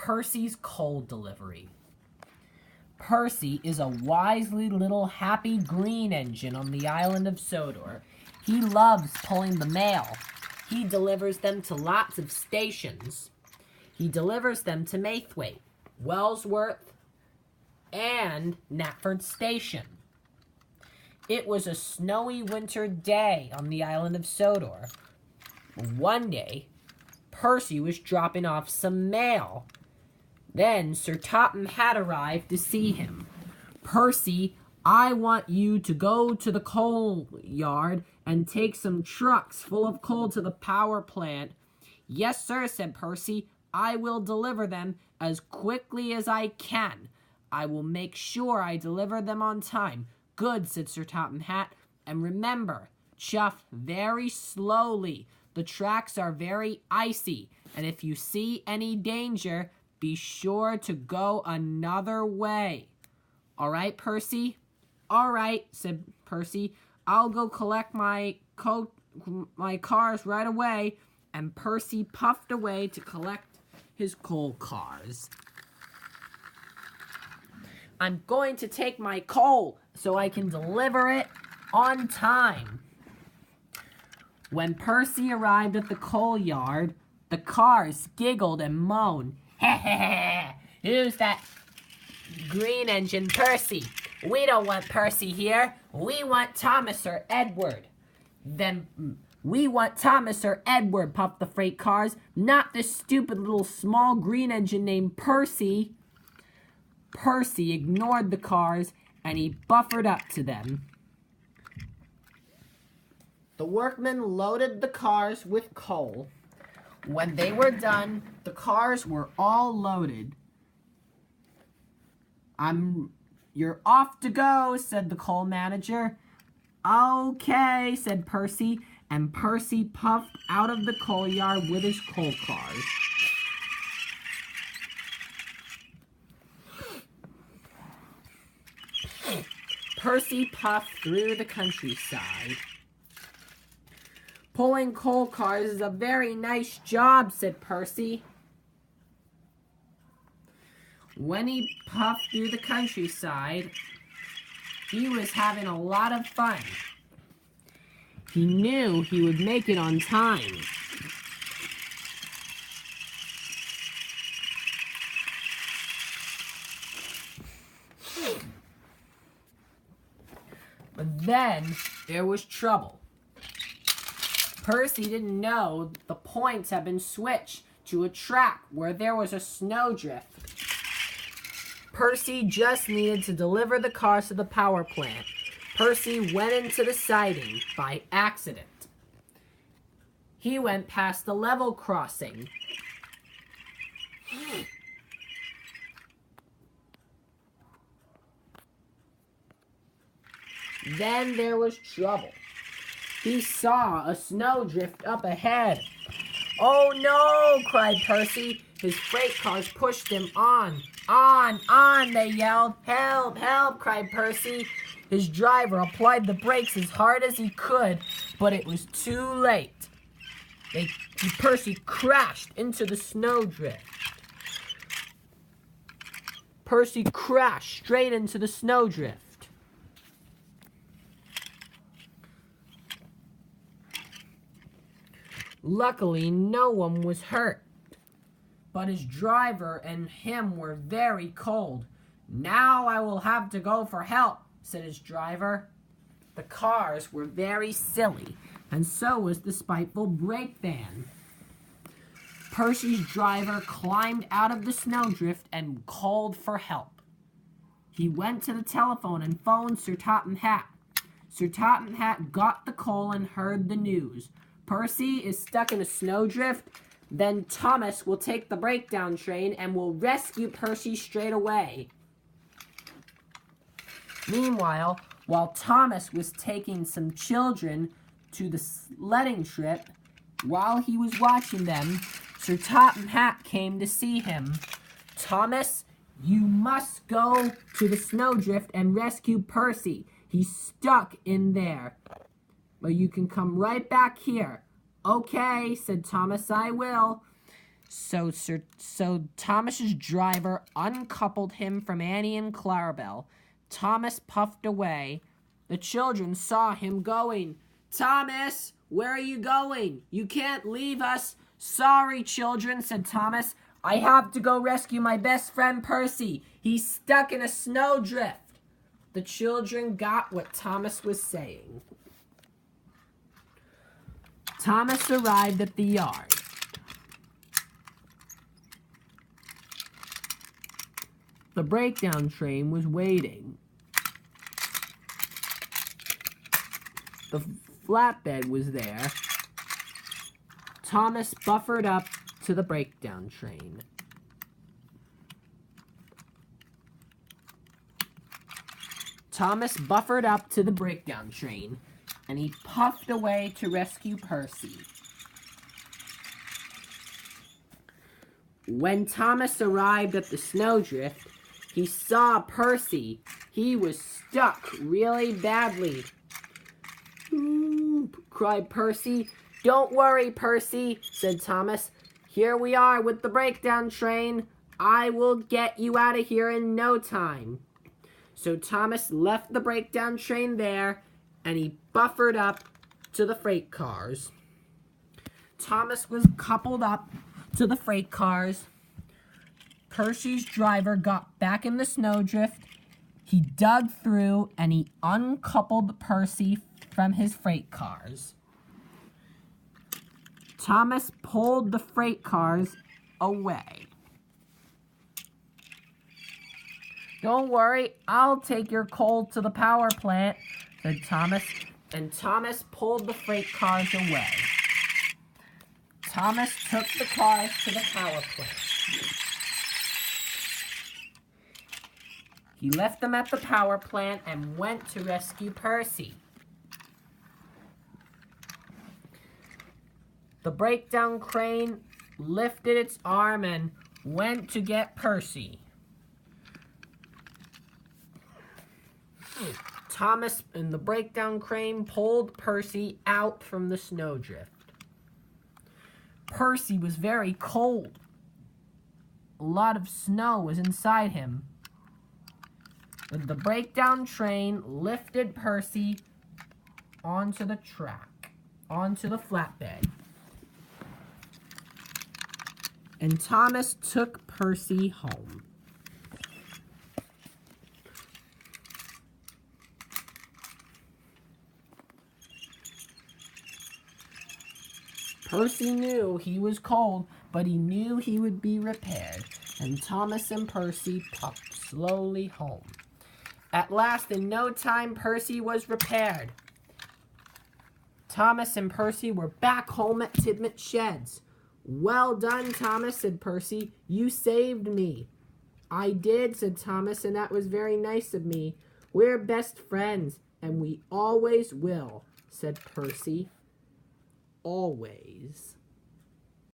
Percy's coal delivery. Percy is a wisely little happy green engine on the island of Sodor. He loves pulling the mail. He delivers them to lots of stations. He delivers them to Maithwaite, Wellsworth, and Knapford Station. It was a snowy winter day on the island of Sodor. One day, Percy was dropping off some mail. Then Sir Topham Hatt arrived to see him. "Percy, I want you to go to the coal yard and take some trucks full of coal to the power plant." "Yes, sir," said Percy. "I will deliver them as quickly as I can. I will make sure I deliver them on time." "Good," said Sir Topham Hatt. "And remember, chuff very slowly. The tracks are very icy, and if you see any danger, be sure to go another way." "All right, Percy?" "All right," said Percy. "I'll go collect my cars right away." And Percy puffed away to collect his coal cars. "I'm going to take my coal so I can deliver it on time." When Percy arrived at the coal yard, the cars giggled and moaned. "Who's that green engine Percy? We don't want Percy here. We want Thomas or Edward." "Then we want Thomas or Edward," puffed the freight cars, "not this stupid little small green engine named Percy." Percy ignored the cars, and he buffered up to them. The workmen loaded the cars with coal. When they were done, the cars were all loaded. "You're off to go," said the coal manager. "Okay," said Percy, and Percy puffed out of the coal yard with his coal cars. Percy puffed through the countryside. "Pulling coal cars is a very nice job," said Percy. When he puffed through the countryside, he was having a lot of fun. He knew he would make it on time. But then there was trouble. Percy didn't know the points had been switched to a track where there was a snowdrift. Percy just needed to deliver the cars to the power plant. Percy went into the siding by accident. He went past the level crossing. Then there was trouble. He saw a snowdrift up ahead. "Oh no!" cried Percy. His freight cars pushed him on, they yelled. "Help, help!" cried Percy. His driver applied the brakes as hard as he could, but it was too late. Percy crashed into the snowdrift. Percy crashed straight into the snowdrift. Luckily, no one was hurt, but his driver and him were very cold. "Now I will have to go for help," said his driver. The cars were very silly, and so was the spiteful brake van. Percy's driver climbed out of the snowdrift and called for help. He went to the telephone and phoned Sir Topham Hatt. Sir Topham Hatt got the coal and heard the news. "Percy is stuck in a snowdrift. Then Thomas will take the breakdown train and will rescue Percy straight away." Meanwhile, while Thomas was taking some children to the sledding trip, while he was watching them, Sir Topham Hatt came to see him. "Thomas, you must go to the snowdrift and rescue Percy. He's stuck in there. But you can come right back here." "Okay," said Thomas, "I will." So Thomas's driver uncoupled him from Annie and Clarabelle. Thomas puffed away. The children saw him going. "Thomas, where are you going? You can't leave us." "Sorry, children," said Thomas. "I have to go rescue my best friend Percy. He's stuck in a snowdrift." The children got what Thomas was saying. Thomas arrived at the yard. The breakdown train was waiting. The flatbed was there. Thomas buffered up to the breakdown train. Thomas buffered up to the breakdown train, and he puffed away to rescue Percy. When Thomas arrived at the snowdrift, he saw Percy. He was stuck really badly. "Ooh," cried Percy. "Don't worry, Percy," said Thomas. "Here we are with the breakdown train. I will get you out of here in no time." So Thomas left the breakdown train there, and he buffered up to the freight cars. Thomas was coupled up to the freight cars. Percy's driver got back in the snowdrift. He dug through, and he uncoupled Percy from his freight cars. Thomas pulled the freight cars away. "Don't worry, I'll take your coal to the power plant," said Thomas, and Thomas pulled the freight cars away. Thomas took the cars to the power plant. He left them at the power plant and went to rescue Percy. The breakdown crane lifted its arm and went to get Percy. Thomas and the breakdown crane pulled Percy out from the snowdrift. Percy was very cold. A lot of snow was inside him. But the breakdown train lifted Percy onto the track, onto the flatbed. And Thomas took Percy home. Percy knew he was cold, but he knew he would be repaired, and Thomas and Percy puffed slowly home. At last, in no time, Percy was repaired. Thomas and Percy were back home at Tidmouth Sheds. "Well done, Thomas," said Percy. "You saved me." "I did," said Thomas, "and that was very nice of me. We're best friends, and we always will," said Percy. Always.